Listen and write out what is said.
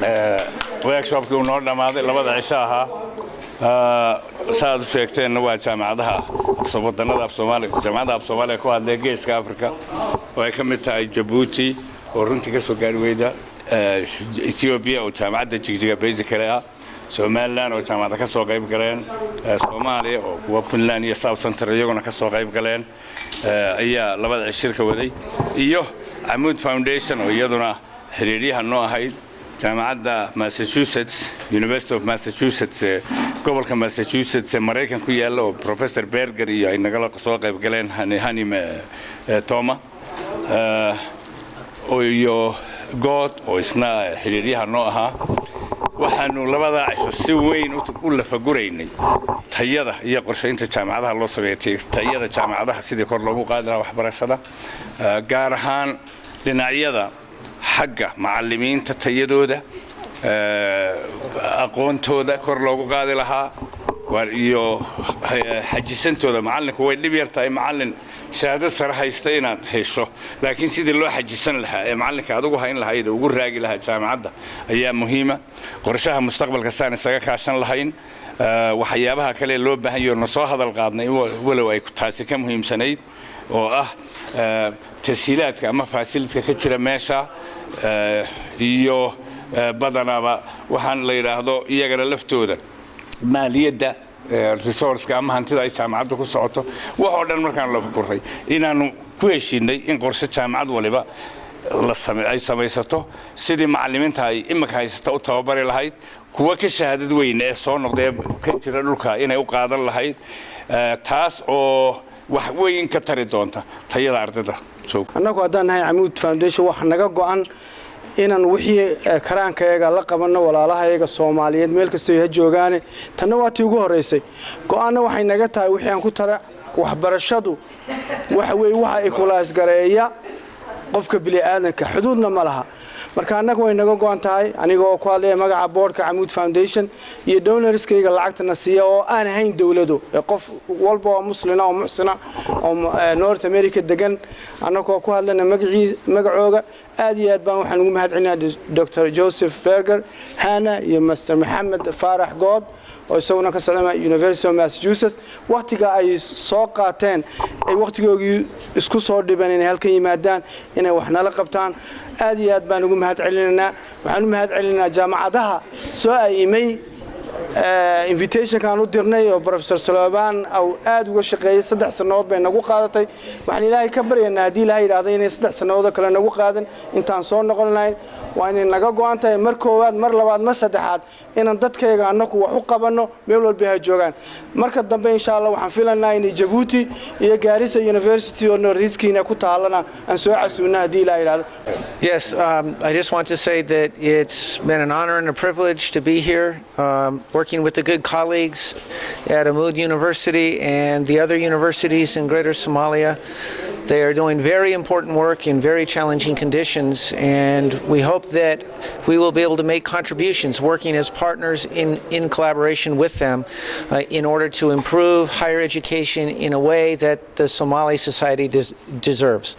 workshopkii uu noo dhamaaday labada cisho ahaa saad u sheegteen waa jaamacadaha wadannada af Soomaaliya jaamacadda af Soomaaliya ku hadlay Geeska Afrika oo ay ka mid tahay Djibouti oo runtii ka soo gaari weyda Ethiopia oo jaamacadda Jigjiga basically ah Somaliland oo jaamacadda ka soo qayb galeen Soomaaliya oo kuwa Puntland iyo South Central iyaguna ka soo qayb galeen ayaa labada shirka waday iyo Amoud Foundation oo iyaduna xiriiriyaha noo ahayd jaamacadda Massachusetts University of Massachusetts gobolka Massachusetts Mareykan ku yaala oo Professor Berger iyo ay nagala soo qayb galeen Hanim Toma oo iyo God oo isna xiriiriyaha noo ahaa waxaanu labada cisho si weyn u lafaguraynay tayada iyo qorsheynta jaamacadaha loo sameeyay tayada jaamacadaha sidii kor loogu qaadi lahaa waxbarashada gaar ahaan dhinacyada xagga macallimiinta tayadooda aqoontooda kor loogu qaadi lahaa iyo xajisantooda macallinku way dhib yartahay macallin shahaado sare haysta inaad hesho laakiin sidii loo xajisan lahaa ee macallinka adigu hayn lahayd ugu raagi lahaa jaamacadda ayaa muhiima qorshaha mustaqbalka saan isaga kaashan lahayn waxyaabaha kale loo baahan yahay oo soo hadal qaadnay walow ay taasi ka muhiimsanayd oo ah tasiilaadka ama facilityka ka jira meesha iyo badanaba waxaan la yiraahdo iyagana laftooda maaliyadda resource ama hantida ay jaamacaddu ku socoto wax oo dhan markaan la fakuray inaanu ku heshiinay in qorshe jaamacad waliba ay samaysato sidii macallimiinta ay imika haysata u tababari lahayd kuwa ka shahaadad weyn ee soo noqday ka jira dhulka inay u qaadan lahayd taas oo wax weyn ka tari doonta tayada ardayda annagu haddaan nahay Amoud Foundation waxa naga go'an inaan wixii karaankayaga la qabano walaalahayaga Soomaaliyeed meel kasta ay joogaan tan waa tii ugu horeysay go'aana waxay naga tahay wixii aan ku tara waxbarashadu waxa ay kulaas gareeya qofka bili aadanka xuduudna ma laha marka annagu way naga go'an tahay anigoo ku hadlay magaca boardka Amoud Foundation iyo donorskayga lacagtana siiya oo aan ahayn dawlado qof walba oo muslina oo muxsina oo North America degan annagoo ku hadlana magacooga aad iyo aad baan waxaan ugu mahadcelinayaa Dr. Joseph Berger Hana iyo Mr. Mohammed Farah God oo isaguna ka socda University of Massachusetts waqtiga ay soo qaateen ay waqtigoogii isku soo dhibeen inay halkan yimaadaan inay wax nala qabtaan aad iyo aad baan ugu mahadcelinaynaa waxaan u mahadcelinaynaa jaamacadaha soo aimay invitation kan u dirnay oo Professor Sulaiman oo aad uga shaqeeyay 3 sanadood bay nagu qaadatay waxaan Ilaahay ka baryaynaa hadii Ilaahay yiraahdo inay 3 sanadood kale nagu qaadan intaan soo noqon lahayn waa inay naga go'an tahay mar koowaad mar labaad mar saddexaad inaan dadkayga annagu wax u qabano meel walba ay joogaan marka dambe insha Allah waxaan filaynaa in Djibouti iyo Garissa University oo Northeast-kiina ku taalana aan soo casuunaa hadii Ilaahay yiraahdo. Yes, I just want to say that it's been an honor and a privilege to be here working with the good colleagues at Amoud University and the other universities in Greater Somalia. They are doing very important work in very challenging conditions, and we hope that we will be able to make contributions working as partners in collaboration with them in order to improve higher education in a way that the Somali society deserves.